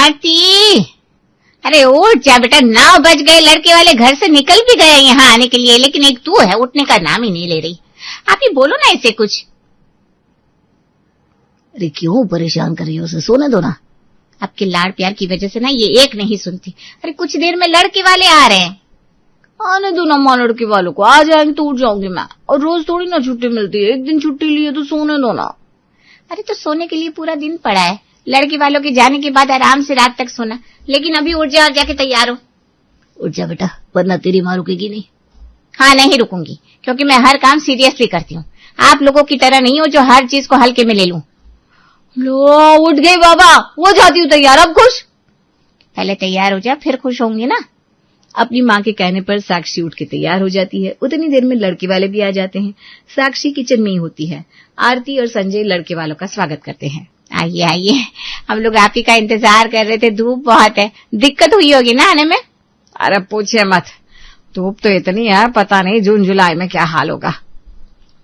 आरती, अरे उठ जा बेटा, 9 बज गए। लड़के वाले घर से निकल भी गए यहाँ आने के लिए, लेकिन एक तू है उठने का नाम ही नहीं ले रही। आप ही बोलो ना इसे कुछ। अरे क्यों परेशान कर रही हो उसे, सोने दो ना। आपके लाड़ प्यार की वजह से ना ये एक नहीं सुनती। अरे कुछ देर में लड़के वाले आ रहे हैं। आने दो ना माँ, लड़के वालों को आ जाएंगे तो उठ जाऊंगी मैं, और रोज थोड़ी ना छुट्टी मिलती है, एक दिन छुट्टी ली है तो सोने दो ना। अरे तो सोने के लिए पूरा दिन पड़ा है, लड़के वालों के जाने के बाद आराम से रात तक सोना। लेकिन अभी उठ जा और जाके तैयार हो। उठ जा बेटा, वरना तेरी माँ रुकेगी नहीं। हाँ नहीं रुकूंगी, क्योंकि मैं हर काम सीरियसली करती हूँ। आप लोगों की तरह नहीं हो जो हर चीज को हल्के में ले लूं। लो उठ गई बाबा, हो जाती हूँ तैयार, अब खुश। पहले तैयार हो जा, फिर खुश होंगे ना। अपनी माँ के कहने पर साक्षी उठ के तैयार हो जाती है। उतनी देर में लड़के वाले भी आ जाते हैं। साक्षी किचन में ही होती है। आरती और संजय लड़के वालों का स्वागत करते हैं। आइए आइए, हम लोग आप ही का इंतजार कर रहे थे। धूप बहुत है, दिक्कत हुई होगी ना आने में। अरे पूछे मत, धूप तो इतनी है, पता नहीं जून जुलाई में क्या हाल होगा।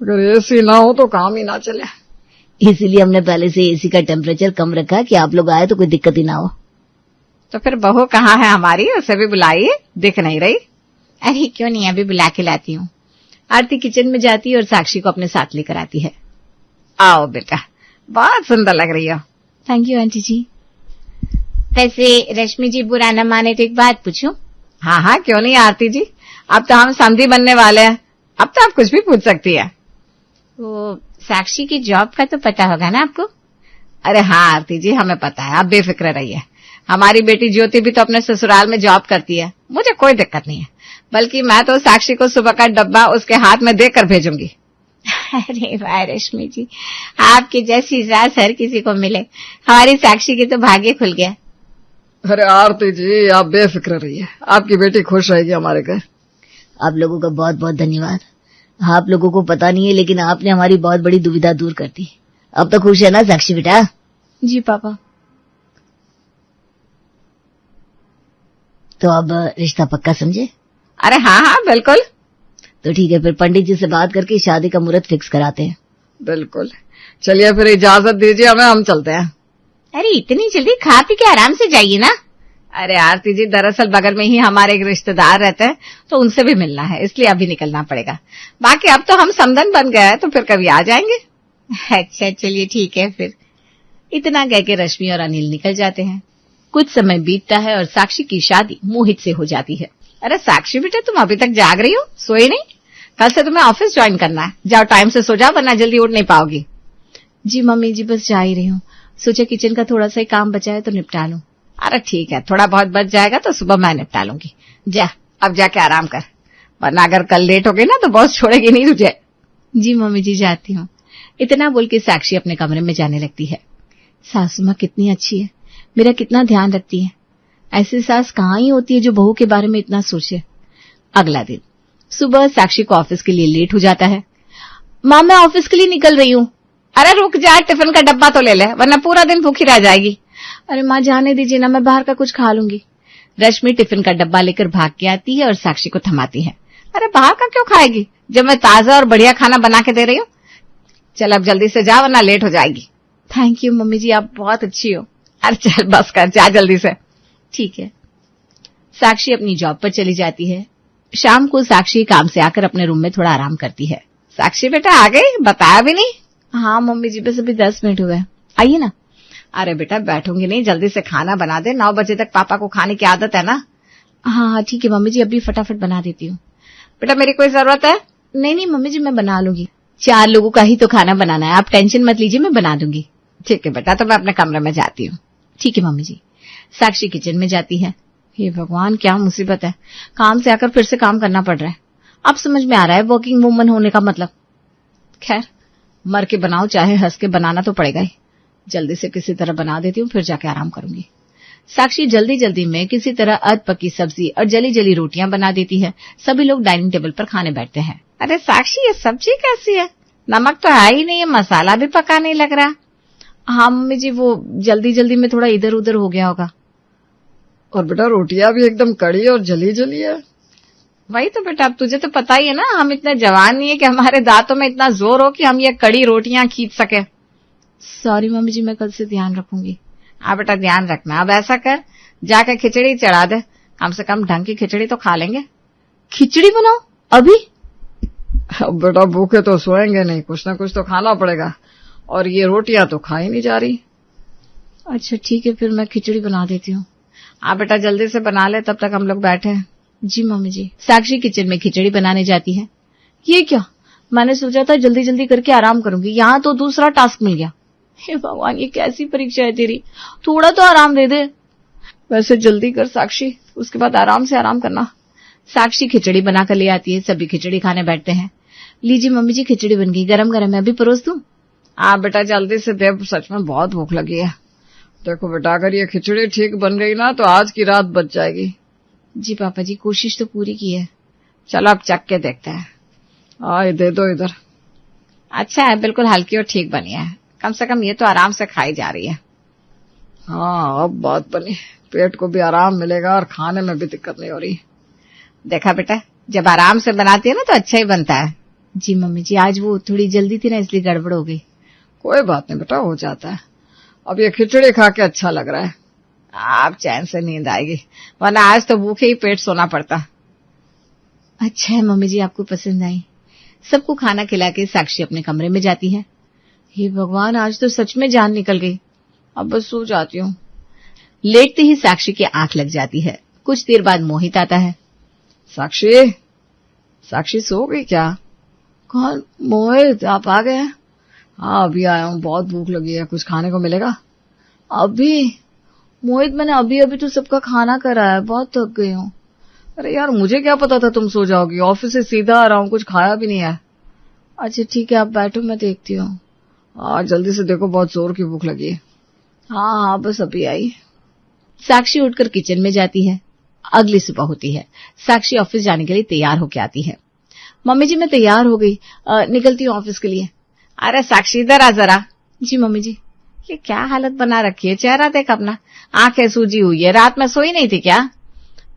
अगर एसी ना हो तो काम ही ना चले, इसीलिए हमने पहले से एसी का टेम्परेचर कम रखा कि आप लोग आए तो कोई दिक्कत ही ना हो। तो फिर बहू कहाँ है हमारी, उसे भी बुलाइए, दिख नहीं रही। अरे क्यों नहीं, अभी बुला के लाती हूँ। आरती किचन में जाती है और साक्षी को अपने साथ लेकर आती है। आओ बेटा, बहुत सुंदर लग रही हो। थैंक यू आंटी जी। वैसे रश्मि जी बुरा न माने तो एक बात पूछूं? हाँ हाँ क्यों नहीं आरती जी, अब तो हम समधी बनने वाले हैं, अब तो आप कुछ भी पूछ सकती है। वो साक्षी की जॉब का तो पता होगा ना आपको? अरे हाँ आरती जी, हमें पता है, आप बेफिक्र रहिए। हमारी बेटी ज्योति भी तो अपने ससुराल में जॉब करती है, मुझे कोई दिक्कत नहीं है। बल्कि मैं तो साक्षी को सुबह का डब्बा उसके हाथ में देकर भेजूंगी। अरे वाह रश्मि जी, आपकी जैसी सास हर किसी को मिले। हमारी साक्षी की तो भाग्य खुल गया। अरे आरती जी आप बेफिक्र रहिए, आपकी बेटी खुश रहेगी हमारे घर। आप लोगों का बहुत बहुत धन्यवाद। आप लोगों को पता नहीं है, लेकिन आपने हमारी बहुत बड़ी दुविधा दूर कर दी। अब तो खुश है ना साक्षी बेटा? जी पापा। तो अब रिश्ता पक्का समझे? अरे हाँ हाँ बिल्कुल। तो ठीक है, फिर पंडित जी से बात करके शादी का मुहूर्त फिक्स कराते हैं। बिल्कुल, चलिए फिर इजाजत दीजिए हमें, हम चलते हैं। अरे इतनी जल्दी? खा पी के आराम से जाइए ना। अरे आरती जी, दरअसल बगल में ही हमारे एक रिश्तेदार रहते हैं, तो उनसे भी मिलना है, इसलिए अभी निकलना पड़ेगा। बाकी अब तो हम समधन बन गए हैं, तो फिर कभी आ जाएंगे। अच्छा चलिए ठीक है फिर। इतना कह के रश्मि और अनिल निकल जाते हैं। कुछ समय बीतता है और साक्षी की शादी मोहित से हो जाती है। अरे साक्षी बेटा, तुम अभी तक जाग रही हो, सोई नहीं? कल से तुम्हें ऑफिस ज्वाइन करना है, जाओ टाइम से सो जाओ, वरना जल्दी उठ नहीं पाओगी। जी मम्मी जी, बस जा ही रही हूँ, सोचा किचन का थोड़ा सा ही काम बचा है तो निपटा लूं। अरे ठीक है, थोड़ा बहुत बच जाएगा तो सुबह मैं निपटा लूंगी। जा अब जाके आराम कर, वरना अगर कल लेट हो गई ना तो बॉस छोड़ेगी नहीं तुझे। जी मम्मी जी, जाती हूँ। इतना बोल के साक्षी अपने कमरे में जाने लगती है। सासू माँ कितनी अच्छी है, मेरा कितना ध्यान रखती है। ऐसी सास कहाँ ही होती है जो बहू के बारे में इतना सोचे। अगला दिन सुबह साक्षी को ऑफिस के लिए लेट हो जाता है। माँ मैं ऑफिस के लिए निकल रही हूँ। अरे रुक जा, टिफिन का डब्बा तो ले ले, वरना पूरा दिन भूखी रह जाएगी। अरे माँ जाने दीजिए ना, मैं बाहर का कुछ खा लूंगी। रश्मि टिफिन का डब्बा लेकर भाग के आती है और साक्षी को थमाती है। अरे बाहर का क्यों खाएगी, जब मैं ताजा और बढ़िया खाना बना के दे रही हूँ। चल अब जल्दी से जा, वरना लेट हो जाएगी। थैंक यू मम्मी जी, आप बहुत अच्छी हो। अरे चल बस कर, जा जल्दी से। ठीक है। साक्षी अपनी जॉब पर चली जाती है। शाम को साक्षी काम से आकर अपने रूम में थोड़ा आराम करती है। साक्षी बेटा आ गई, बताया भी नहीं? हाँ मम्मी जी, बस अभी 10 मिनट हुए, आइए ना। अरे बेटा बैठूंगी नहीं, जल्दी से खाना बना दे, 9 बजे तक पापा को खाने की आदत है ना। हाँ ठीक है मम्मी जी, अभी फटाफट बना देती हूँ। बेटा मेरी कोई जरूरत है? नहीं मम्मी जी, मैं बना लूंगी। 4 लोगों का ही तो खाना बनाना है, आप टेंशन मत लीजिए, मैं बना दूंगी। ठीक है बेटा, तो मैं अपने कमरे में जाती हूँ। ठीक है मम्मी जी। साक्षी किचन में जाती है। हे भगवान, क्या मुसीबत है, काम से आकर फिर से काम करना पड़ रहा है। अब समझ में आ रहा है वर्किंग वुमन होने का मतलब। खैर, मर के बनाओ चाहे हंस के, बनाना तो पड़ेगा ही। जल्दी से किसी तरह बना देती हूँ, फिर जाके आराम करूंगी। साक्षी जल्दी जल्दी में किसी तरह अध पकी सब्जी और जली जली रोटियां बना देती है। सभी लोग डाइनिंग टेबल पर खाने बैठते हैं। अरे साक्षी, ये सब्जी कैसी है? नमक तो है ही नहीं है, मसाला भी पका नहीं लग रहा। हाँ मम्मी जी, वो जल्दी जल्दी में थोड़ा इधर उधर हो गया होगा। और बेटा रोटियां भी एकदम कड़ी और जली जली है। वही तो बेटा, अब तुझे तो पता ही है ना, हम इतने जवान नहीं है कि हमारे दांतों में इतना जोर हो कि हम ये कड़ी रोटियां खींच सके। सॉरी मम्मी जी, मैं कल से ध्यान रखूंगी। हाँ बेटा ध्यान रखना। अब ऐसा कर, जाकर खिचड़ी चढ़ा दे, कम से कम ढंग की खिचड़ी तो खा लेंगे। खिचड़ी बनाओ अभी? अब बेटा भूखे तो सोएंगे नहीं, कुछ ना कुछ तो खाना पड़ेगा, और ये रोटियां तो खा ही नहीं जा रही। अच्छा ठीक है, फिर मैं खिचड़ी बना देती हूँ। आप बेटा जल्दी से बना ले, तब तक हम लोग बैठे हैं। जी मम्मी जी। साक्षी किचन में खिचड़ी बनाने जाती है। ये क्या, मैंने सोचा था जल्दी जल्दी करके आराम करूंगी, यहाँ तो दूसरा टास्क मिल गया। हे भगवान, ये कैसी परीक्षा है तेरी, थोड़ा तो आराम दे दे। वैसे जल्दी कर साक्षी, उसके बाद आराम से आराम करना। साक्षी खिचड़ी बनाकर ले आती है, सभी खिचड़ी खाने बैठते हैं। लीजिए मम्मी जी, खिचड़ी बन गई, गरम गरम है, अभी परोस दूं? हाँ बेटा जल्दी से दे, सच में बहुत भूख लगी है। देखो बेटा, अगर ये खिचड़ी ठीक बन गई ना तो आज की रात बच जाएगी। जी पापा जी, कोशिश तो पूरी की है। चलो अब चख के देखते हैं। हाँ दे दो इधर। अच्छा है, बिल्कुल हल्की और ठीक बनी है, कम से कम ये तो आराम से खाई जा रही है। हाँ अब बात बनी, पेट को भी आराम मिलेगा और खाने में भी दिक्कत नहीं हो रही। देखा बेटा, जब आराम से बनाती है ना तो अच्छा ही बनता है। जी मम्मी जी, आज वो थोड़ी जल्दी थी ना, इसलिए गड़बड़ हो गई। कोई बात नहीं बेटा, हो जाता है। अब ये खिचड़ी खा के अच्छा लग रहा है, आप चैन से नींद आएगी, वरना आज तो भूखे ही पेट सोना पड़ता। अच्छा है मम्मी जी, आपको पसंद आई। सबको खाना खिला के साक्षी अपने कमरे में जाती है। हे भगवान, आज तो सच में जान निकल गई, अब बस सो जाती हूँ। लेटते ही साक्षी की आंख लग जाती है। कुछ देर बाद मोहित आता है। साक्षी, साक्षी सो गई क्या? कौन? मोहित, आप आ गए? हाँ अभी आया हूँ, बहुत भूख लगी है, कुछ खाने को मिलेगा? अभी? मोहित, मैंने अभी अभी तो सबका खाना करा है, बहुत थक गई हूँ। अरे यार, मुझे क्या पता था तुम सो जाओगी, ऑफिस से सीधा आ रहा हूँ, कुछ खाया भी नहीं है। अच्छा ठीक है, आप बैठो, मैं देखती हूँ। हाँ जल्दी से देखो, बहुत जोर की भूख लगी है। हाँ हाँ बस अभी आई। साक्षी उठकर किचन में जाती है। अगली सुबह होती है। साक्षी ऑफिस जाने के लिए तैयार होके आती है। मम्मी जी मैं तैयार हो गई, निकलती हूँ ऑफिस के लिए। अरे साक्षी इधर आ जरा। जी मम्मी जी। ये क्या हालत बना रखी है, चेहरा देख अपना, आंखें सूजी हुई है, रात में सोई नहीं थी क्या?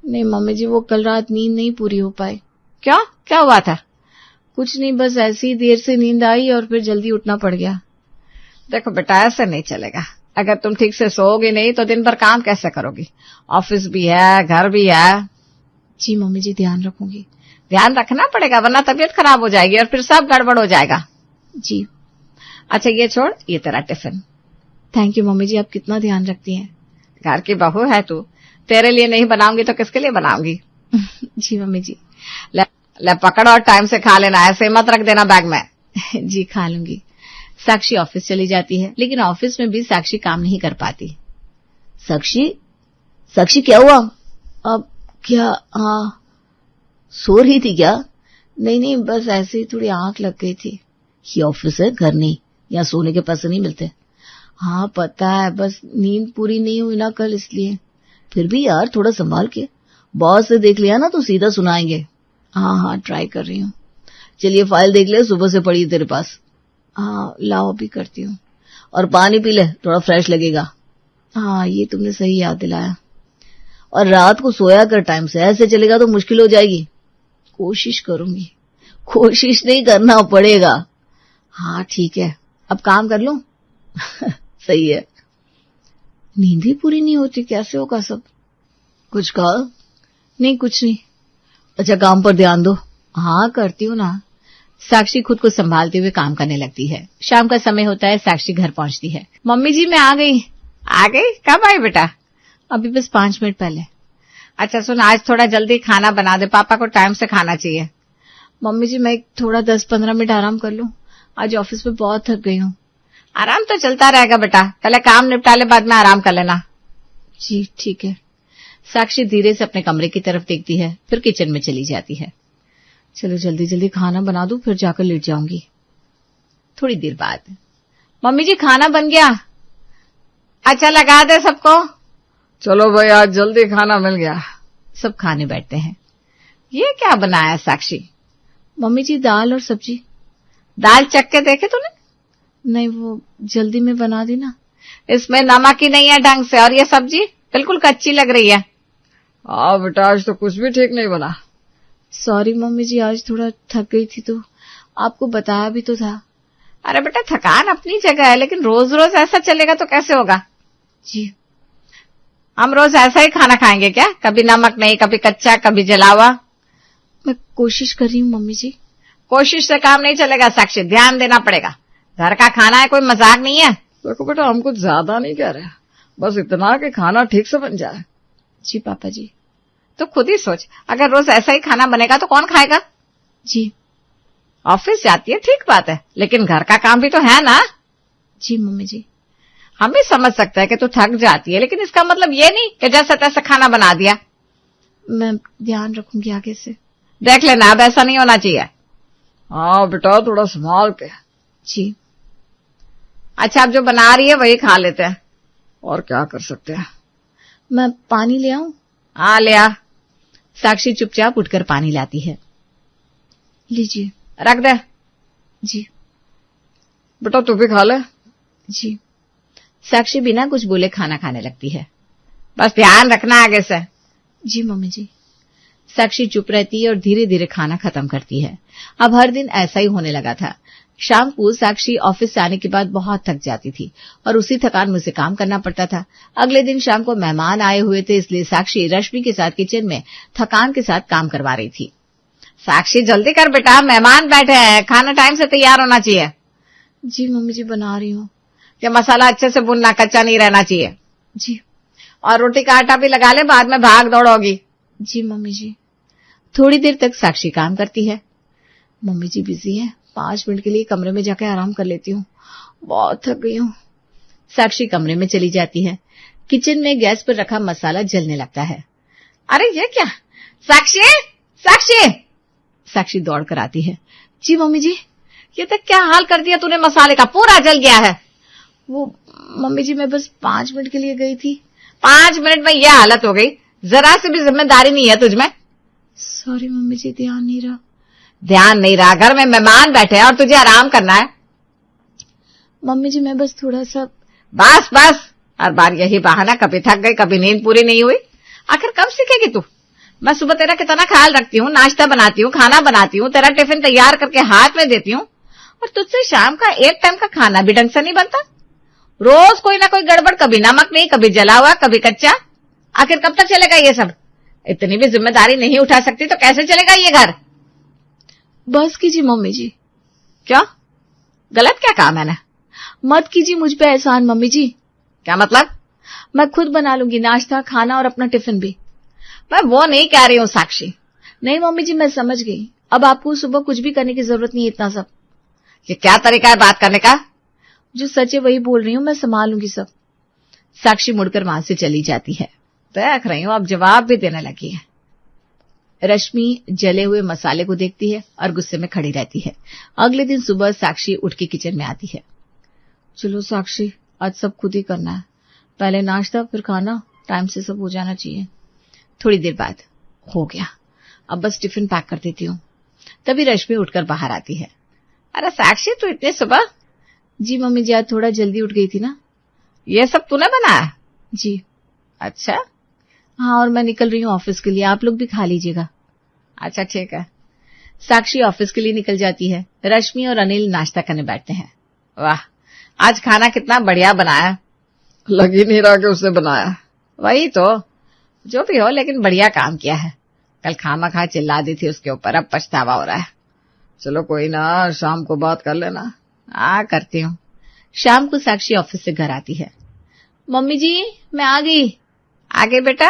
नहीं मम्मी जी, वो कल रात नींद नहीं पूरी हो पाई। क्यों, क्या हुआ था? कुछ नहीं, बस ऐसी देर से नींद आई और फिर जल्दी उठना पड़ गया। देखो बेटा, ऐसे नहीं चलेगा, अगर तुम ठीक से सोओगी नहीं तो दिन भर काम कैसे करोगी, ऑफिस भी है, घर भी है। जी मम्मी जी, ध्यान रखूंगी। ध्यान रखना पड़ेगा, वरना तबीयत खराब हो जाएगी और फिर सब गड़बड़ हो जाएगा। जी। अच्छा ये छोड़, ये तेरा टिफिन। थैंक यू मम्मी जी, आप कितना ध्यान रखती हैं। घर की बहू है तू, तेरे लिए नहीं बनाऊंगी तो किसके लिए बनाऊंगी? जी मम्मी जी। ले पकड़ और टाइम से खा लेना, ऐसे मत रख देना बैग में। जी खा लूंगी। साक्षी ऑफिस चली जाती है, लेकिन ऑफिस में भी साक्षी काम नहीं कर पाती। साक्षी, साक्षी क्या हुआ? अब क्या? हाँ, सो रही थी क्या? नहीं नहीं, बस ऐसे ही थोड़ी आंख लग गई थी। ये ऑफिस है, घर नहीं, यहाँ सोने के पैसे नहीं मिलते। हाँ पता है, बस नींद पूरी नहीं हुई ना कल, इसलिए। फिर भी यार थोड़ा संभाल के, बॉस से देख लिया ना तो सीधा सुनाएंगे। हाँ हाँ ट्राई कर रही हूँ। चलिए फाइल देख ले, सुबह से पड़ी है तेरे पास। हाँ लाओ, अभी करती हूँ। और पानी पी ले, थोड़ा फ्रेश लगेगा। हाँ ये तुमने सही याद दिलाया। और रात को सोया कर टाइम से, ऐसे चलेगा तो मुश्किल हो जाएगी। कोशिश करूंगी। कोशिश नहीं, करना पड़ेगा। हाँ ठीक है, अब काम कर लूं? सही है। नींद ही पूरी नहीं होती, कैसे होगा सब? कुछ कहा? नहीं कुछ नहीं। अच्छा काम पर ध्यान दो। हाँ करती हूँ ना। साक्षी खुद को संभालते हुए काम करने लगती है। शाम का समय होता है, साक्षी घर पहुंचती है। मम्मी जी मैं आ गई। आ गई? कब आई बेटा? अभी बस 5 मिनट पहले। अच्छा सुन, आज थोड़ा जल्दी खाना बना दे, पापा को टाइम से खाना चाहिए। मम्मी जी मैं थोड़ा 10-15 मिनट आराम कर लूं, आज ऑफिस में बहुत थक गई हूँ। आराम तो चलता रहेगा बेटा, पहले काम निपटा ले, बाद में आराम कर लेना। जी ठीक है। साक्षी धीरे से अपने कमरे की तरफ देखती है, फिर किचन में चली जाती है। चलो जल्दी जल्दी खाना बना दूं, फिर जाकर लेट जाऊंगी। थोड़ी देर बाद, मम्मी जी खाना बन गया। अच्छा लगा दे सबको। चलो भाई, आज जल्दी खाना मिल गया। सब खाने बैठते हैं। ये क्या बनाया साक्षी? मम्मी जी दाल और सब्जी। दाल चख के देखे तूने? नहीं, वो जल्दी में बना दी ना। इसमें नमक ही नहीं है ढंग से, और ये सब्जी बिल्कुल कच्ची लग रही है। हाँ बेटा, आज तो कुछ भी ठीक नहीं बना। सॉरी मम्मी जी, आज थोड़ा थक गई थी तो आपको बताया भी तो था। अरे बेटा, थकान अपनी जगह है, लेकिन रोज रोज ऐसा चलेगा तो कैसे होगा? जी। हम रोज ऐसा ही खाना खाएंगे क्या? कभी नमक नहीं, कभी कच्चा, कभी जला हुआ। मैं कोशिश कर रही हूँ मम्मी जी। कोशिश से काम नहीं चलेगा साक्षी, ध्यान देना पड़ेगा। घर का खाना है, कोई मजाक नहीं है। देखो बेटा, हम कुछ ज्यादा नहीं कह रहे, बस इतना कि खाना ठीक से बन जाए। जी पापा जी। तो खुद ही सोच, अगर रोज ऐसा ही खाना बनेगा तो कौन खाएगा? जी। ऑफिस जाती है ठीक बात है, लेकिन घर का काम भी तो है ना। जी मम्मी जी। हम भी समझ सकते हैं कि तू थक जाती है, लेकिन इसका मतलब ये नहीं कि जैसा तैसा खाना बना दिया। मैं ध्यान रखूंगी आगे से। देख लेना, अब ऐसा नहीं होना चाहिए। हाँ बेटा, थोड़ा संभाल के। जी। अच्छा, अब जो बना रही है वही खा लेते हैं, और क्या कर सकते हैं। मैं पानी ले आऊं? हाँ ले आ। साक्षी चुपचाप उठकर पानी लाती है। लीजिए। रख दे। जी। बेटा तू भी खा ले। जी। साक्षी बिना कुछ बोले खाना खाने लगती है। बस ध्यान रखना आगे से। जी मम्मी जी। साक्षी चुप रहती है और धीरे धीरे खाना खत्म करती है। अब हर दिन ऐसा ही होने लगा था। शाम को साक्षी ऑफिस से आने के बाद बहुत थक जाती थी और उसी थकान में उसे काम करना पड़ता था। अगले दिन शाम को मेहमान आए हुए थे, इसलिए साक्षी रश्मि के साथ किचन में थकान के साथ काम करवा रही थी। साक्षी जल्दी कर बेटा, मेहमान बैठे हैं, खाना टाइम से तैयार होना चाहिए। जी मम्मी जी, बना रही हूँ। ये मसाला अच्छे से भुनना, कच्चा नहीं रहना चाहिए। जी। और रोटी का आटा भी लगा ले, बाद में भाग दौड़ होगी। जी मम्मी जी। थोड़ी देर तक साक्षी काम करती है। मम्मी जी बिजी है, 5 मिनट के लिए कमरे में जाकर आराम कर लेती हूँ, बहुत थक गई हूँ। साक्षी कमरे में चली जाती है। किचन में गैस पर रखा मसाला जलने लगता है। अरे ये क्या? साक्षी, साक्षी! साक्षी दौड़ कर आती है। जी मम्मी जी। ये तक क्या हाल कर दिया तूने, मसाले का पूरा जल गया है। वो मम्मी जी, मैं बस 5 मिनट के लिए गई थी। 5 मिनट में यह हालत हो गई, जरा से भी जिम्मेदारी नहीं है तुझमें। सॉरी मम्मी जी, ध्यान नहीं रहा। ध्यान नहीं रहा? घर में मेहमान बैठे हैं और तुझे आराम करना है। मम्मी जी मैं बस थोड़ा सा। बस बस, हर बार यही बहाना, कभी थक गई, कभी नींद पूरी नहीं हुई। आखिर कब सीखेगी तू? मैं सुबह तेरा कितना ख्याल रखती हूँ, नाश्ता बनाती हूँ, खाना बनाती हूँ, तेरा टिफिन तैयार करके हाथ में देती हूँ, और तुझसे शाम का एक टाइम का खाना भी ढंग से नहीं बनता। रोज कोई ना कोई गड़बड़, कभी नमक नहीं, कभी जला हुआ, कभी कच्चा। आखिर कब तक चलेगा ये सब? इतनी भी जिम्मेदारी नहीं उठा सकती तो कैसे चलेगा ये घर? बस कीजिए मम्मी जी। क्या गलत क्या काम है ना? मत कीजिए मुझ पे एहसान मम्मी जी। क्या मतलब? मैं खुद बना लूंगी नाश्ता, खाना और अपना टिफिन भी। मैं वो नहीं कह रही हूँ साक्षी। नहीं मम्मी जी, मैं समझ गई। अब आपको सुबह कुछ भी करने की जरूरत नहीं है, इतना सब। ये क्या तरीका है बात करने का? जो सच है वही बोल रही हूँ, मैं संभाल लूंगी सब। साक्षी मुड़कर वहां से चली जाती है। देख रही हूँ अब जवाब भी देने लगी है। रश्मि जले हुए मसाले को देखती है और गुस्से में खड़ी रहती है। अगले दिन सुबह साक्षी उठ के किचन में आती है। चलो साक्षी, आज सब खुद ही करना है। पहले नाश्ता, फिर खाना, टाइम से सब हो जाना चाहिए। थोड़ी देर बाद हो गया, अब बस टिफिन पैक कर देती हूँ। तभी रश्मि उठकर बाहर आती है। अरे साक्षी, तू इतने सुबह? जी मम्मी जी, आज थोड़ा जल्दी उठ गई थी ना। ये सब तूने बनाया? जी। अच्छा। हाँ, और मैं निकल रही हूँ ऑफिस के लिए, आप लोग भी खा लीजिएगा। अच्छा ठीक है। साक्षी ऑफिस के लिए निकल जाती है। रश्मि और अनिल नाश्ता करने बैठते हैं। वाह, आज खाना कितना बढ़िया बनाया। लग ही नहीं रहा कि उसने बनाया। वही तो, जो भी हो, लेकिन बढ़िया काम किया है। कल खामखा चिल्ला दी थी उसके ऊपर, अब पछतावा हो रहा है। चलो कोई ना, शाम को बात कर लेना। हाँ करती हूँ। शाम को साक्षी ऑफिस से घर आती है। मम्मी जी मैं आ गई। आ गई बेटा?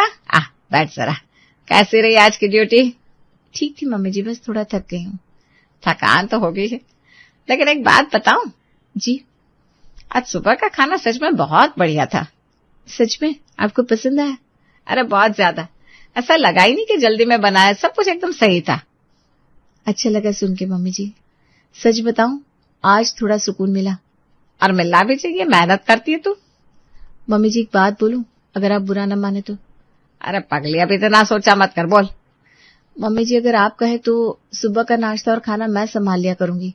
बैठ जरा। कैसी रही आज की ड्यूटी? ठीक थी मम्मी जी, बस थोड़ा थक गई हूँ। थकान तो हो गई है, लेकिन एक बात बताऊं? जी। आज सुबह का खाना सच में बहुत बढ़िया था। सच में? आपको पसंद आया? अरे बहुत ज्यादा। ऐसा लगा ही नहीं कि जल्दी में बनाया, सब कुछ एकदम सही था। अच्छा लगा सुन के मम्मी जी। सच बताऊं, आज थोड़ा सुकून मिला। और मिलना भी चाहिए, मेहनत करती है तू। मम्मी जी एक बात बोलूं, अगर आप बुरा न माने तो? अरे पगली, अभी तो ना सोचा मत कर, बोल। मम्मी जी अगर आप कहे तो सुबह का नाश्ता और खाना मैं संभाल लिया करूंगी,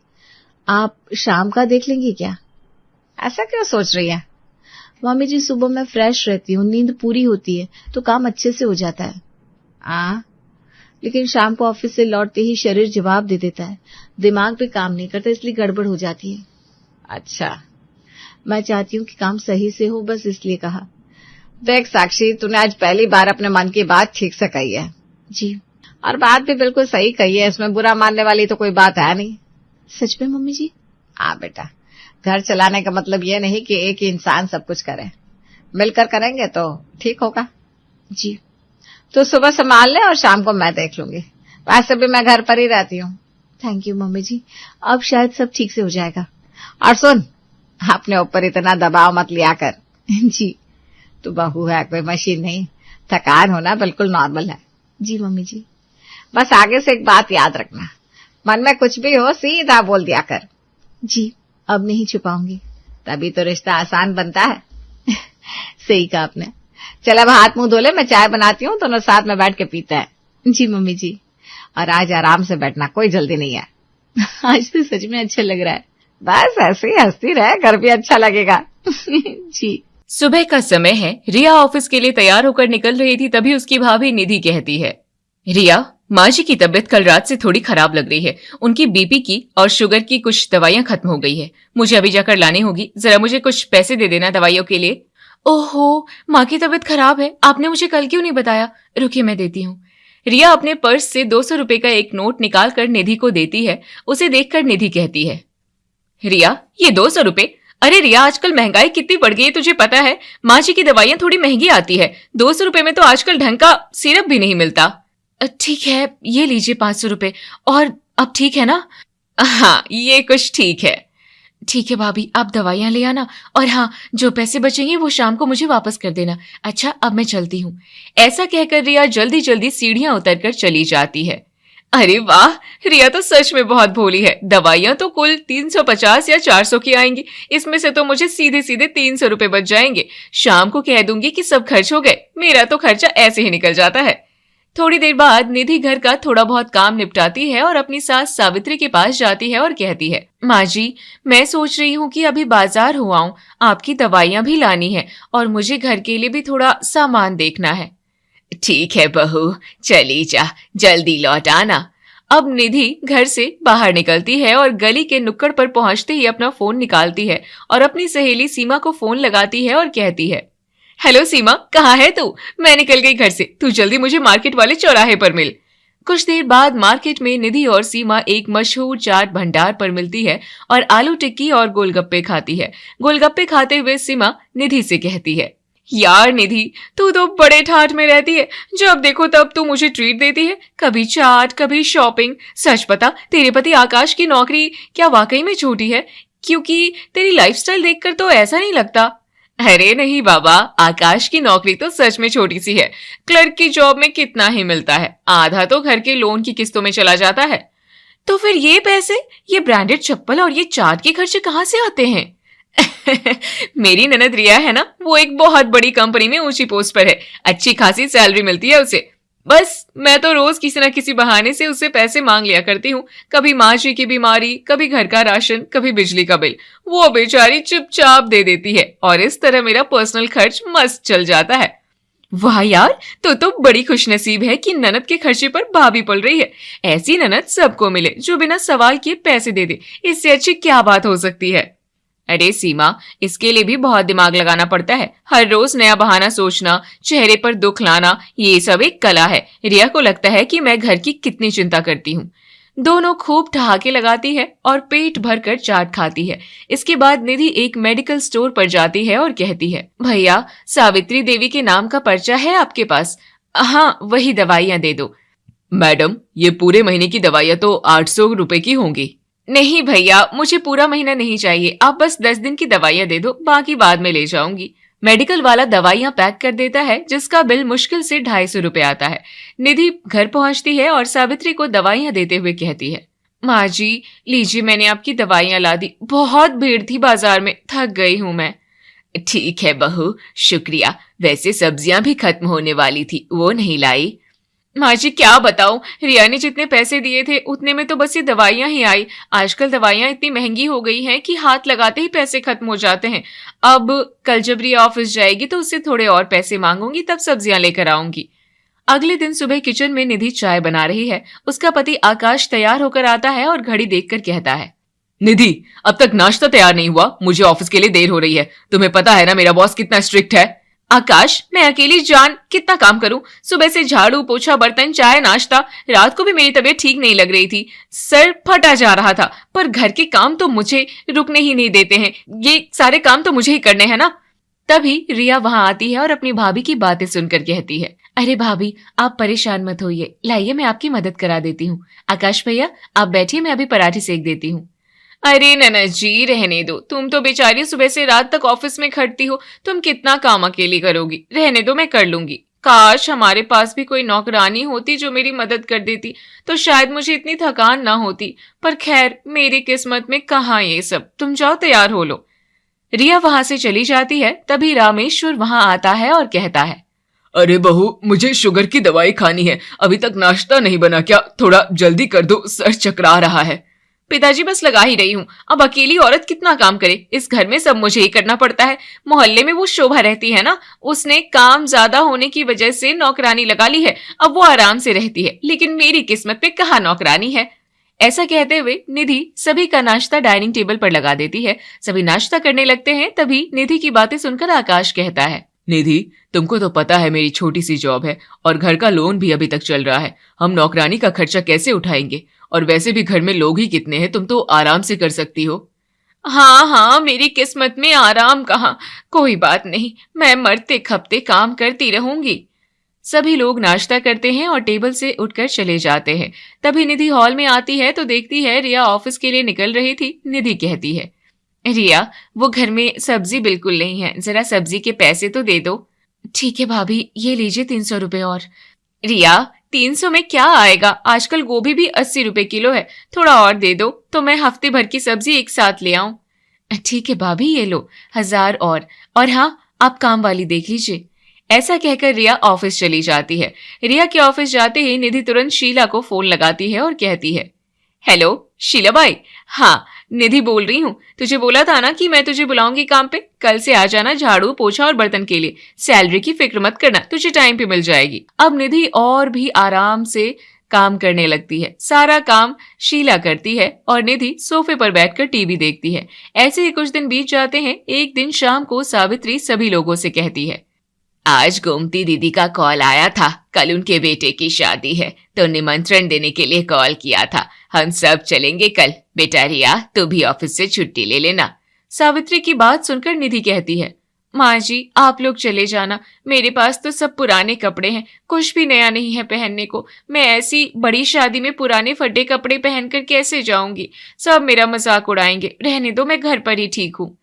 आप शाम का देख लेंगी क्या? ऐसा क्यों सोच रही है? मम्मी जी सुबह मैं फ्रेश रहती हूँ, नींद पूरी होती है तो काम अच्छे से हो जाता है। लेकिन शाम को ऑफिस से लौटते ही शरीर जवाब दे देता है, दिमाग भी काम नहीं करता, इसलिए गड़बड़ हो जाती है। अच्छा, मैं चाहती हूँ कि काम सही से हो, बस इसलिए कहा। देख साक्षी, तूने आज पहली बार अपने मन की बात ठीक से कही है। जी। और बात भी बिल्कुल सही कही है, इसमें बुरा मानने वाली तो कोई बात है नहीं। सच में मम्मी जी? हाँ बेटा, घर चलाने का मतलब ये नहीं कि एक ही इंसान सब कुछ करे, मिलकर करेंगे तो ठीक होगा। जी। तो सुबह संभाल ले और शाम को मैं देख लूंगी, वैसे भी मैं घर पर ही रहती हूँ। थैंक यू मम्मी जी, अब शायद सब ठीक से हो जाएगा। और सुन, अपने ऊपर इतना दबाव मत लिया कर। जी। तू बहू है, कोई मशीन नहीं। थकान होना बिल्कुल नॉर्मल है। जी मम्मी जी। बस आगे से एक बात याद रखना, मन में कुछ भी हो सीधा बोल दिया कर। जी, अब नहीं छुपाऊंगी। तभी तो रिश्ता आसान बनता है। सही कहा आपने। चल अब हाथ मुंह धो ले, मैं चाय बनाती हूँ, दोनों साथ में बैठ के पीते हैं। जी मम्मी जी। और आज आराम से बैठना, कोई जल्दी नहीं है। आज तो सच में अच्छा लग रहा है। बस ऐसे ही हंसती रहे, घर भी अच्छा लगेगा। जी। सुबह का समय है। रिया ऑफिस के लिए तैयार होकर निकल रही थी, तभी उसकी भाभी निधि कहती है, रिया, माँ जी की तबीयत कल रात से थोड़ी खराब लग रही है। उनकी बीपी की और शुगर की कुछ दवाइयां खत्म हो गई है। मुझे अभी जाकर लानी होगी। जरा मुझे कुछ पैसे दे देना दवाइयों के लिए। ओहो, माँ की तबीयत खराब है, आपने मुझे कल क्यों नहीं बताया? रुकिए मैं देती हूँ। रिया अपने पर्स से 200 रुपए का एक नोट निकाल कर निधि को देती है। उसे देखकर निधि कहती है, रिया, ये 200 रुपए? अरे रिया, आजकल महंगाई कितनी बढ़ गई है तुझे पता है? माँ जी की दवाइयां थोड़ी महंगी आती है। 200 रुपए में तो आजकल ढंग का सिरप भी नहीं मिलता। ठीक है, ये लीजिए 500 रुपए। और अब ठीक है ना? हाँ, ये कुछ ठीक है। ठीक है भाभी, आप दवाइयां ले आना, और हाँ, जो पैसे बचेंगे वो शाम को मुझे वापस कर देना। अच्छा, अब मैं चलती हूँ। ऐसा कहकर रिया जल्दी जल्दी सीढ़ियां उतरकर चली जाती है। अरे वाह, रिया तो सच में बहुत भोली है। दवाइयां तो कुल 350 या 400 की आएंगी, इसमें से तो मुझे सीधे सीधे 300 रुपए बच जाएंगे। शाम को कह दूंगी कि सब खर्च हो गए, मेरा तो खर्चा ऐसे ही निकल जाता है। थोड़ी देर बाद निधि घर का थोड़ा बहुत काम निपटाती है और अपनी सास सावित्री के पास जाती है और कहती है, माँ जी, मैं सोच रही हूँ कि अभी बाजार हुआ हूँ, आपकी दवाइयां भी लानी है और मुझे घर के लिए भी थोड़ा सामान देखना है। ठीक है बहू, चली जा, जल्दी लौट आना। अब निधि घर से बाहर निकलती है और गली के नुक्कड़ पर पहुंचते ही अपना फोन निकालती है और अपनी सहेली सीमा को फोन लगाती है और कहती है, हेलो सीमा, कहाँ है तू? मैं निकल गई घर से, तू जल्दी मुझे मार्केट वाले चौराहे पर मिल। कुछ देर बाद मार्केट में निधि और सीमा एक मशहूर चाट भंडार पर मिलती है और आलू टिक्की और गोलगप्पे खाती है। गोलगप्पे खाते हुए सीमा निधि से कहती है, यार निधि, तू तो बड़े ठाठ में रहती है, जब देखो तब तू मुझे ट्रीट देती है, कभी चाट कभी शॉपिंग। सच बता, तेरे पति आकाश की नौकरी क्या वाकई में छोटी है? क्योंकि तेरी लाइफस्टाइल देखकर तो ऐसा नहीं लगता। अरे नहीं बाबा, आकाश की नौकरी तो सच में छोटी सी है। क्लर्क की जॉब में कितना ही मिलता है, आधा तो घर के लोन की किस्तों में चला जाता है। तो फिर ये पैसे, ये ब्रांडेड चप्पल और ये चाट के खर्चे कहाँ से आते हैं? मेरी ननद रिया है ना, वो एक बहुत बड़ी कंपनी में ऊंची पोस्ट पर है, अच्छी खासी सैलरी मिलती है उसे। बस मैं तो रोज किसी न किसी बहाने से उससे पैसे मांग लिया करती हूँ। कभी माँ जी की बीमारी, कभी घर का राशन, कभी बिजली का बिल। वो बेचारी चुपचाप दे देती है और इस तरह मेरा पर्सनल खर्च मस्त चल जाता है। वाह यार, तो बड़ी खुशनसीब है कि ननद के खर्चे पर भाभी पल रही है। ऐसी ननद सबको मिले जो बिना सवाल किए पैसे दे दे, इससे अच्छी क्या बात हो सकती है? अरे सीमा, इसके लिए भी बहुत दिमाग लगाना पड़ता है। हर रोज नया बहाना सोचना, चेहरे पर दुख लाना, ये सब एक कला है। रिया को लगता है कि मैं घर की कितनी चिंता करती हूँ। दोनों खूब ठहाके लगाती है और पेट भरकर चाट खाती है। इसके बाद निधि एक मेडिकल स्टोर पर जाती है और कहती है, भैया, सावित्री देवी के नाम का पर्चा है आपके पास? हाँ, वही दवाइयां दे दो। मैडम, ये पूरे महीने की दवाइयां तो 800 रुपए की होंगी। नहीं भैया, मुझे पूरा महीना नहीं चाहिए, आप बस 10 दिन की दवाइयां दे दो, बाकी बाद में ले जाऊंगी। मेडिकल वाला दवाइयां पैक कर देता है, जिसका बिल मुश्किल से 250 रुपए आता है। निधि घर पहुंचती है और सावित्री को दवाइयां देते हुए कहती है, माँ जी, लीजिए, मैंने आपकी दवाइयां ला दी। बहुत भीड़ थी बाजार में, थक गई हूँ मैं। ठीक है बहू, शुक्रिया। वैसे सब्जियां भी खत्म होने वाली थी, वो नहीं लाई। माँ जी क्या बताऊं, रिया ने जितने पैसे दिए थे उतने में तो बस ये दवाइयां ही आई। आजकल दवाइयां इतनी महंगी हो गई हैं कि हाथ लगाते ही पैसे खत्म हो जाते हैं। अब कल जब रिया ऑफिस जाएगी तो उससे थोड़े और पैसे मांगूंगी, तब सब्जियां लेकर आऊंगी। अगले दिन सुबह किचन में निधि चाय बना रही है। उसका पति आकाश तैयार होकर आता है और घड़ी देखकर कहता है, निधि, अब तक नाश्ता तैयार नहीं हुआ, मुझे ऑफिस के लिए देर हो रही है। तुम्हें पता है ना मेरा बॉस कितना स्ट्रिक्ट है। आकाश, मैं अकेली जान कितना काम करूं? सुबह से झाड़ू पोछा बर्तन चाय नाश्ता, रात को भी मेरी तबीयत ठीक नहीं लग रही थी, सर फटा जा रहा था, पर घर के काम तो मुझे रुकने ही नहीं देते हैं, ये सारे काम तो मुझे ही करने हैं ना। तभी रिया वहां आती है और अपनी भाभी की बातें सुनकर कहती है, अरे भाभी, आप परेशान मत होइए, लाइए मैं आपकी मदद करा देती हूँ। आकाश भैया आप बैठिए, मैं अभी पराठे सेक देती हूँ। अरे ननद जी रहने दो, तुम तो बेचारी सुबह से रात तक ऑफिस में खटती हो, तुम कितना काम अकेली करोगी, रहने दो मैं कर लूंगी। काश हमारे पास भी कोई नौकरानी होती जो मेरी मदद कर देती, तो शायद मुझे इतनी थकान ना होती, पर खैर मेरी किस्मत में कहाँ ये सब। तुम जाओ तैयार हो लो। रिया वहां से चली जाती है। तभी रामेश्वर वहां आता है और कहता है, अरे बहू, मुझे शुगर की दवाई खानी है, अभी तक नाश्ता नहीं बना क्या? थोड़ा जल्दी कर दो, सर चकरा रहा है। पिताजी बस लगा ही रही हूँ, अब अकेली औरत कितना काम करे, इस घर में सब मुझे ही करना पड़ता है। मोहल्ले में वो शोभा रहती है ना, उसने काम ज्यादा होने की वजह से नौकरानी लगा ली है, अब वो आराम से रहती है, लेकिन मेरी किस्मत पे कहाँ नौकरानी है। ऐसा कहते हुए निधि सभी का नाश्ता डाइनिंग टेबल पर लगा देती है। सभी नाश्ता करने लगते हैं। तभी निधि की बातें सुनकर आकाश कहता है, निधि, तुमको तो पता है मेरी छोटी सी जॉब है और घर का लोन भी अभी तक चल रहा है, हम नौकरानी का खर्चा कैसे उठाएंगे? और वैसे भी घर में लोग ही कितने हैं, तुम तो आराम से कर सकती हो। हाँ, मेरी किस्मत में आराम कहाँ, कोई बात नहीं, मैं मरते खपते काम करती रहूंगी। सभी लोग नाश्ता करते हैं और टेबल से उठकर चले जाते हैं। तभी निधि हॉल में आती है तो देखती है रिया ऑफिस के लिए निकल रही थी। निधि कहती है, रिया, वो घर में सब्जी बिल्कुल नहीं है, जरा सब्जी के पैसे तो दे दो। ठीक है भाभी, ये लीजिए 300 रुपए और। रिया, 300 में क्या आएगा, आजकल गोभी भी 80 रुपए किलो है, थोड़ा और दे दो तो मैं हफ्ते भर की सब्जी एक साथ ले आऊं। ठीक है भाभी, ये लो 1000 और हाँ, आप काम वाली देख लीजिए। ऐसा कहकर रिया ऑफिस चली जाती है। रिया के ऑफिस जाते ही निधि तुरंत शीला को फोन लगाती है और कहती है, हेलो शीला बाई। हाँ, निधि बोल रही हूँ, तुझे बोला था ना कि मैं तुझे बुलाऊंगी काम पे, कल से आ जाना झाड़ू पोछा और बर्तन के लिए। सैलरी की फिक्र मत करना, तुझे टाइम पे मिल जाएगी। अब निधि और भी आराम से काम करने लगती है। सारा काम शीला करती है और निधि सोफे पर बैठकर टीवी देखती है। ऐसे ही कुछ दिन बीत जाते हैं। एक दिन शाम को सावित्री सभी लोगों से कहती है, आज गोमती दीदी का कॉल आया था, कल उनके बेटे की शादी है तो निमंत्रण देने के लिए कॉल किया था, हम सब चलेंगे कल। बेटा रिया, तू भी ऑफिस से छुट्टी ले लेना। सावित्री की बात सुनकर निधि कहती है, माँ जी आप लोग चले जाना, मेरे पास तो सब पुराने कपड़े हैं, कुछ भी नया नहीं है पहनने को। मैं ऐसी बड़ी शादी में पुराने फटे कपड़े पहनकर कैसे जाऊंगी, सब मेरा मजाक उड़ाएंगे, रहने दो, मैं घर पर ही ठीक हूँ।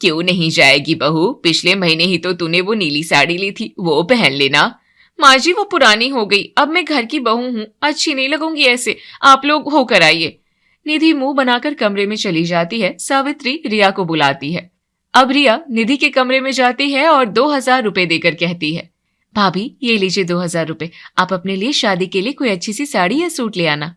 क्यों नहीं जाएगी बहू, पिछले महीने ही तो तूने वो नीली साड़ी ली थी, वो पहन लेना। माँ जी वो पुरानी हो गई, अब मैं घर की बहू हूँ, अच्छी नहीं लगूंगी ऐसे, आप लोग होकर आइए। निधि मुंह बनाकर कमरे में चली जाती है। सावित्री रिया को बुलाती है। अब रिया निधि के कमरे में जाती है और 2000 रुपए देकर कहती है, भाभी ये लीजिए 2000 रुपए, आप अपने लिए शादी के लिए कोई अच्छी सी साड़ी या सूट ले आना।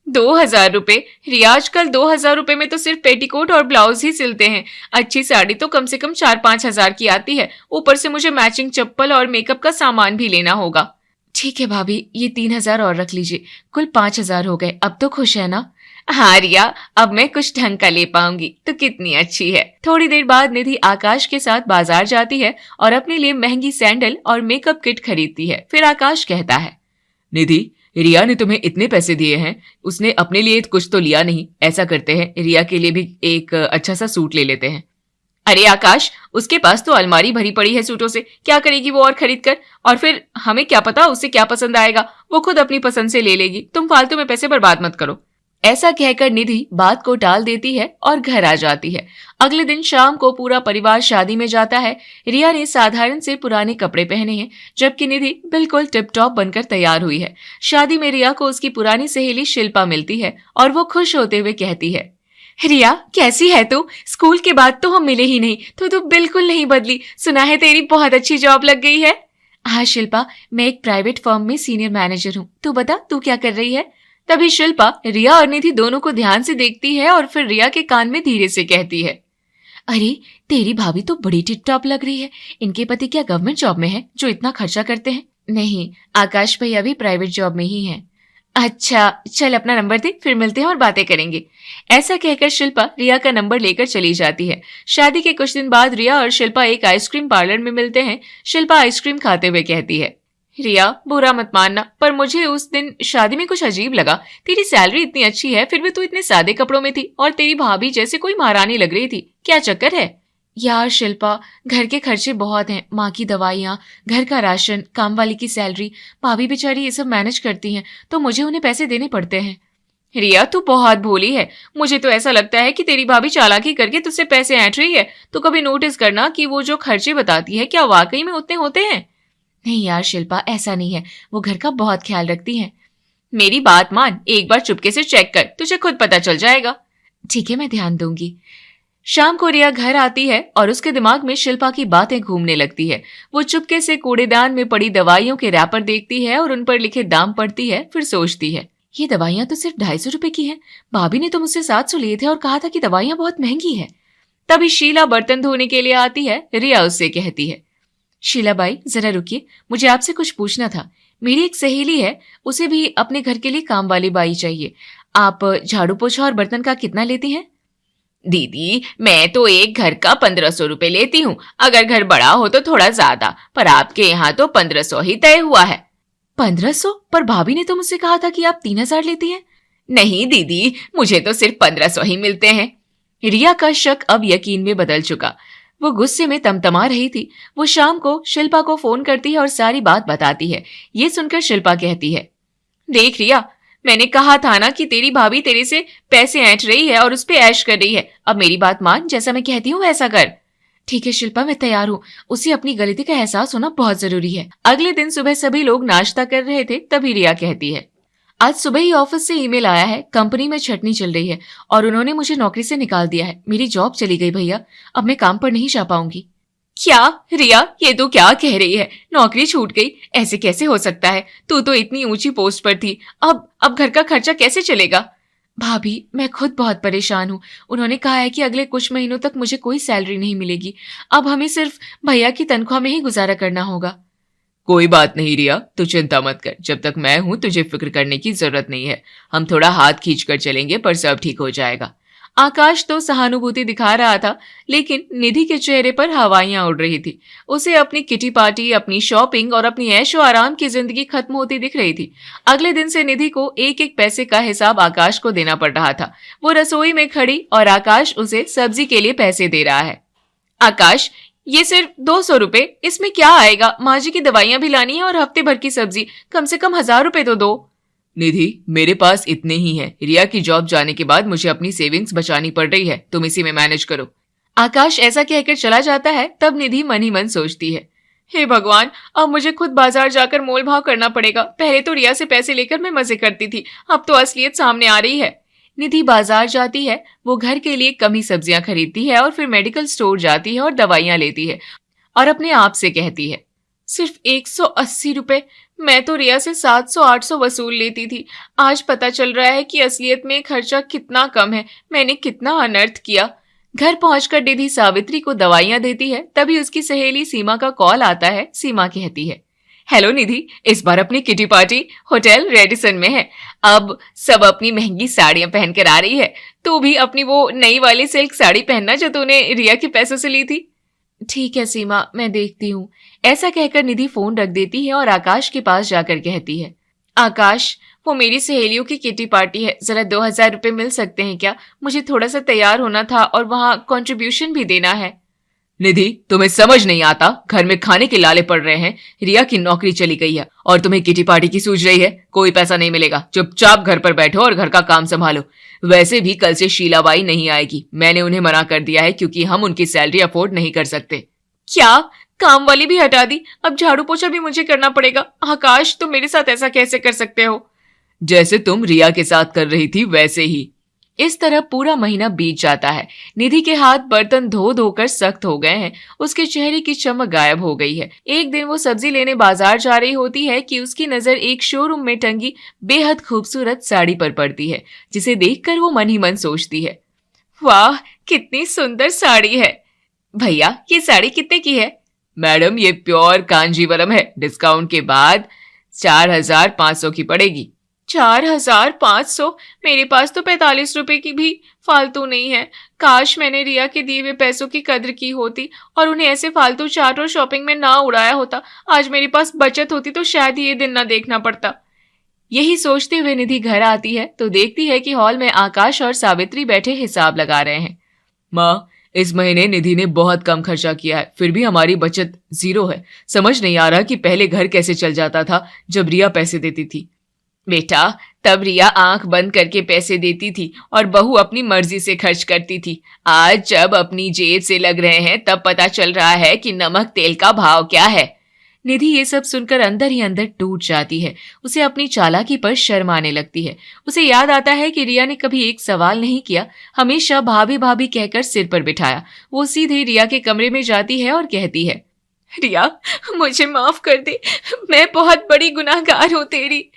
2000 रुपए? रिया, आजकल 2000 रुपए में तो सिर्फ पेटीकोट और ब्लाउज ही सिलते हैं, अच्छी साड़ी तो कम से कम 4-5 हजार की आती है, ऊपर से मुझे मैचिंग चप्पल और मेकअप का सामान भी लेना होगा। ठीक है भाभी, ये 3000 और रख लीजिए, कुल 5000 हो गए, अब तो खुश है ना? हाँ रिया, अब मैं कुछ ढंग का ले पाऊंगी तो कितनी अच्छी है। थोड़ी देर बाद निधि आकाश के साथ बाजार जाती है और अपने लिए महंगी सैंडल और मेकअप किट खरीदती है। फिर आकाश कहता है, निधि, रिया ने तुम्हें इतने पैसे दिए हैं, उसने अपने लिए कुछ तो लिया नहीं। ऐसा करते हैं, रिया के लिए भी एक अच्छा सा सूट ले लेते हैं। अरे आकाश, उसके पास तो अलमारी भरी पड़ी है सूटों से, क्या करेगी वो और खरीद कर? और फिर हमें क्या पता उसे क्या पसंद आएगा, वो खुद अपनी पसंद से ले लेगी, तुम फालतू में पैसे बर्बाद मत करो। ऐसा कहकर निधि बात को टाल देती है और घर आ जाती है। अगले दिन शाम को पूरा परिवार शादी में जाता है। रिया ने साधारण से पुराने कपड़े पहने हैं, जबकि निधि बिल्कुल टिप टॉप बनकर तैयार हुई है। शादी में रिया को उसकी पुरानी सहेली शिल्पा मिलती है और वो खुश होते हुए कहती है, रिया कैसी है तू? स्कूल के बाद तो हम मिले ही नहीं, तो तू बिल्कुल नहीं बदली, सुना है तेरी बहुत अच्छी जॉब लग गई है। हाँ शिल्पा, मैं एक प्राइवेट फर्म में सीनियर मैनेजर हूँ, तू बता तू क्या कर रही है? तभी शिल्पा रिया और निधि दोनों को ध्यान से देखती है और फिर रिया के कान में धीरे से कहती है, अरे तेरी भाभी तो बड़ी टिप टॉप लग रही है, इनके पति क्या गवर्नमेंट जॉब में है जो इतना खर्चा करते हैं? नहीं, आकाश भैया भी प्राइवेट जॉब में ही है। अच्छा चल अपना नंबर दे, फिर मिलते हैं और बातें करेंगे। ऐसा कहकर शिल्पा रिया का नंबर लेकर चली जाती है। शादी के कुछ दिन बाद रिया और शिल्पा एक आइसक्रीम पार्लर में मिलते हैं। शिल्पा आइसक्रीम खाते हुए कहती है, रिया बुरा मत मानना, पर मुझे उस दिन शादी में कुछ अजीब लगा। तेरी सैलरी इतनी अच्छी है, फिर भी तू इतने सादे कपड़ों में थी और तेरी भाभी जैसे कोई महारानी लग रही थी। क्या चक्कर है? यार शिल्पा, घर के खर्चे बहुत हैं, माँ की दवाइयाँ, घर का राशन, काम वाली की सैलरी, भाभी बेचारी ये सब मैनेज करती हैं, तो मुझे उन्हें पैसे देने पड़ते हैं। रिया तू बहुत भोली है, मुझे तो ऐसा लगता है कि तेरी भाभी चालाकी करके तुझसे पैसे ऐंठ रही है। तो कभी नोटिस करना कि वो जो खर्चे बताती है क्या वाकई में उतने होते हैं। नहीं यार शिल्पा, ऐसा नहीं है, वो घर का बहुत ख्याल रखती हैं। मेरी बात मान, एक बार चुपके से चेक कर, तुझे खुद पता चल जाएगा। ठीक है, मैं ध्यान दूंगी। शाम को रिया घर आती है और उसके दिमाग में शिल्पा की बातें घूमने लगती है। वो चुपके से कूड़ेदान में पड़ी दवाइयों के रैपर देखती है और उन पर लिखे दाम पढ़ती है। फिर सोचती है, ये दवाइयां तो सिर्फ 250 रुपए की हैं। भाभी ने तो मुझसे 700 लिए थे और कहा था कि दवाइयां बहुत महंगी है। तभी शीला बर्तन धोने के लिए आती है। रिया उससे कहती है, शीला बाई जरा रुकिए, मुझे आपसे कुछ पूछना था। मेरी एक सहेली है, उसे भी अपने घर के लिए काम वाली बाई चाहिए। आप झाड़ू पोछा और बर्तन का कितना लेती हैं? दीदी मैं तो एक घर का 1500 रुपए लेती हूँ, अगर घर बड़ा हो तो थोड़ा ज्यादा, पर आपके यहाँ तो 1500 ही तय हुआ है। 1500? पर भाभी ने तो मुझसे कहा था कि आप 3000 लेती हैं। नहीं दीदी, मुझे तो सिर्फ 1500 ही मिलते हैं। रिया का शक अब यकीन में बदल चुका। वो गुस्से में तमतमा रही थी। वो शाम को शिल्पा को फोन करती है और सारी बात बताती है। ये सुनकर शिल्पा कहती है, देख रिया, मैंने कहा था ना कि तेरी भाभी तेरे से पैसे ऐंठ रही है और उस पे ऐश कर रही है। अब मेरी बात मान, जैसा मैं कहती हूँ वैसा कर। ठीक है शिल्पा, मैं तैयार हूँ। उसे अपनी गलती का एहसास होना बहुत जरूरी है। अगले दिन सुबह सभी लोग नाश्ता कर रहे थे, तभी रिया कहती है, आज सुबह ही ऑफिस से ईमेल आया है, कंपनी में छटनी चल रही है और उन्होंने मुझे नौकरी से निकाल दिया है। मेरी जॉब चली गई भैया, अब मैं काम पर नहीं जा पाऊंगी। क्या रिया, ये तो क्या कह रही है? नौकरी छूट गई? ऐसे कैसे हो सकता है? तू तो इतनी ऊंची पोस्ट पर थी, अब घर का खर्चा कैसे चलेगा? भाभी मैं खुद बहुत परेशान हूँ। उन्होंने कहा है कि अगले कुछ महीनों तक मुझे कोई सैलरी नहीं मिलेगी। अब हमें सिर्फ भैया की तनख्वाह में ही गुजारा करना होगा। कोई बात नहीं रिया, तू चिंता मत कर, जब तक मैं हूं तुझे फिक्र करने की जरूरत नहीं है। हम थोड़ा हाथ खींच कर चलेंगे, पर सब ठीक हो जाएगा। आकाश तो सहानुभूति दिखा रहा था, लेकिन निधि के चेहरे पर हवाइयां उड़ रही थी। उसे अपनी किटी पार्टी, अपनी शॉपिंग और अपनी ऐशो आराम की जिंदगी खत्म होती दिख रही थी। अगले दिन से निधि को एक एक पैसे का हिसाब आकाश को देना पड़ रहा था। वो रसोई में खड़ी और आकाश उसे सब्जी के लिए पैसे दे रहा है। आकाश, ये सिर्फ 200 रुपए, इसमें क्या आएगा? माँ जी की दवाइयां भी लानी है और हफ्ते भर की सब्जी, कम से कम 1000 रुपए तो दो। निधि मेरे पास इतने ही हैं। रिया की जॉब जाने के बाद मुझे अपनी सेविंग्स बचानी पड़ रही है, तुम इसी में मैनेज करो। आकाश ऐसा कहकर चला जाता है। तब निधि मन ही मन सोचती है, हे भगवान, अब मुझे खुद बाजार जाकर मोल भाव करना पड़ेगा। पहले तो रिया से पैसे लेकर मैं मजे करती थी, अब तो असलियत सामने आ रही है। निधि बाजार जाती है। वो घर के लिए कम ही सब्जियां खरीदती है और फिर मेडिकल स्टोर जाती है और दवाइयां लेती है और अपने आप से कहती है, सिर्फ 180 रुपए? मैं तो रिया से 700-800 वसूल लेती थी। आज पता चल रहा है कि असलियत में खर्चा कितना कम है। मैंने कितना अनर्थ किया। घर पहुंचकर निधि सावित्री को दवाइयां देती है। तभी उसकी सहेली सीमा का कॉल आता है। सीमा कहती है, हेलो निधि, इस बार अपनी किटी पार्टी होटल रेडिसन में है। अब सब अपनी महंगी साड़ियां पहनकर आ रही है। तू भी अपनी वो नई वाली सिल्क साड़ी पहनना जो तूने रिया के पैसों से ली थी। ठीक है सीमा, मैं देखती हूँ। ऐसा कहकर निधि फोन रख देती है और आकाश के पास जाकर कहती है, आकाश, वो मेरी सहेलियों की किटी पार्टी है, जरा 2000 रुपए मिल सकते हैं क्या? मुझे थोड़ा सा तैयार होना था और वहाँ कंट्रीब्यूशन भी देना है। निधि तुम्हें समझ नहीं आता, घर में खाने के लाले पड़ रहे हैं। रिया की नौकरी चली गई है और तुम्हें किटी पार्टी की सूझ रही है। कोई पैसा नहीं मिलेगा, चुपचाप घर पर बैठो और घर का काम संभालो। वैसे भी कल से शीलाबाई नहीं आएगी, मैंने उन्हें मना कर दिया है क्योंकि हम उनकी सैलरी अफोर्ड नहीं कर सकते। क्या? काम वाली भी हटा दी? अब झाड़ू पोछा भी मुझे करना पड़ेगा? आकाश, तुम मेरे साथ ऐसा कैसे कर सकते हो? जैसे तुम रिया के साथ कर रही थी वैसे ही। इस तरह पूरा महीना बीत जाता है। निधि के हाथ बर्तन धो धोकर सख्त हो गए हैं। उसके चेहरे की चमक गायब हो गई है। एक दिन वो सब्जी लेने बाजार जा रही होती है कि उसकी नजर एक शोरूम में टंगी बेहद खूबसूरत साड़ी पर पड़ती है, जिसे देखकर वो मन ही मन सोचती है, वाह कितनी सुंदर साड़ी है। भैया, ये साड़ी कितने की है? मैडम, ये प्योर कांजीवरम है, डिस्काउंट के बाद 4500 की पड़ेगी। 4,500? मेरे पास तो 45 रुपए की भी फालतू नहीं है। काश मैंने रिया के दिए हुए पैसों की कद्र की होती और उन्हें ऐसे फालतू चाट और शॉपिंग में ना उड़ाया होता। आज मेरे पास बचत होती तो शायद ये दिन ना देखना पड़ता। यही सोचते हुए निधि घर आती है तो देखती है कि हॉल में आकाश और सावित्री बैठे हिसाब लगा रहे हैं। माँ, इस महीने निधि ने बहुत कम खर्चा किया है, फिर भी हमारी बचत 0 है। समझ नहीं आ रहा कि पहले घर कैसे चल जाता था जब रिया पैसे देती थी। बेटा, तब रिया आंख बंद करके पैसे देती थी और बहू अपनी मर्जी से खर्च करती थी। आज जब अपनी जेब से लग रहे हैं तब पता चल रहा है कि नमक तेल का भाव क्या है। निधि ये सब सुनकर अंदर ही अंदर टूट जाती है। उसे अपनी चालाकी पर शर्म आने लगती है। उसे याद आता है कि रिया ने कभी एक सवाल नहीं किया, हमेशा भाभी भाभी कहकर सिर पर बिठाया। वो सीधे रिया के कमरे में जाती है और कहती है, रिया, मुझे माफ कर दे, मैं बहुत बड़ी गुनाहगार हूँ तेरी।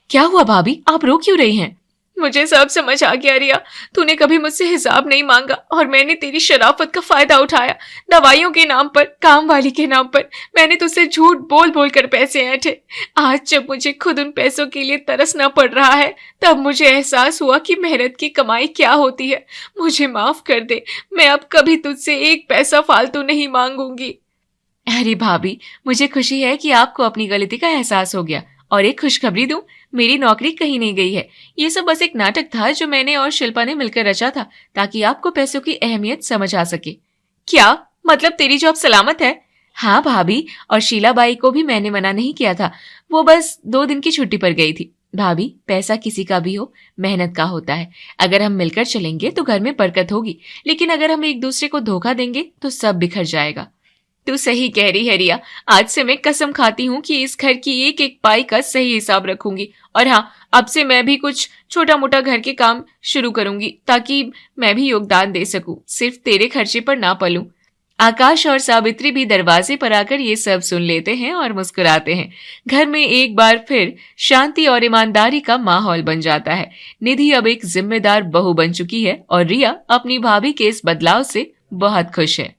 क्या हुआ भाभी, आप रो क्यों रही हैं? मुझे सब समझ आ गया रिया। तूने कभी मुझसे हिसाब नहीं मांगा और मैंने तेरी शराफत का फायदा उठाया। दवाइयों के नाम पर, काम वाली के नाम पर मैंने तुझसे झूठ बोल बोल कर पैसे ऐंठे। आज जब मुझे खुद उन पैसों के लिए तरसना पड़ रहा है तब मुझे एहसास हुआ कि मेहनत की कमाई क्या होती है। मुझे माफ कर दे, मैं अब कभी तुझसे एक पैसा फालतू नहीं मांगूंगी। अरे भाभी, मुझे खुशी है कि आपको अपनी गलती का एहसास हो गया। और एक खुशखबरी दूं, मेरी नौकरी कहीं नहीं गई है। ये सब बस एक नाटक था जो मैंने और शिल्पा ने मिलकर रचा था ताकि आपको पैसों की अहमियत समझ आ सके। क्या मतलब, तेरी जॉब सलामत है? हाँ भाभी, और शीलाबाई को भी मैंने मना नहीं किया था। वो बस 2 दिन की छुट्टी पर गई थी। भाभी, पैसा किसी का भी हो, मेहनत का होता है। अगर हम मिलकर चलेंगे तो घर में बरकत होगी, लेकिन अगर हम एक दूसरे को धोखा देंगे तो सब बिखर जाएगा। तू सही कह रही है रिया। आज से मैं कसम खाती हूँ कि इस घर की एक एक पाई का सही हिसाब रखूंगी। और हाँ, अब से मैं भी कुछ छोटा मोटा घर के काम शुरू करूंगी ताकि मैं भी योगदान दे सकूं, सिर्फ तेरे खर्चे पर ना पलूं। आकाश और सावित्री भी दरवाजे पर आकर ये सब सुन लेते हैं और मुस्कुराते हैं। घर में एक बार फिर शांति और ईमानदारी का माहौल बन जाता है। निधि अब एक जिम्मेदार बहू बन चुकी है और रिया अपनी भाभी के इस बदलाव से बहुत खुश है।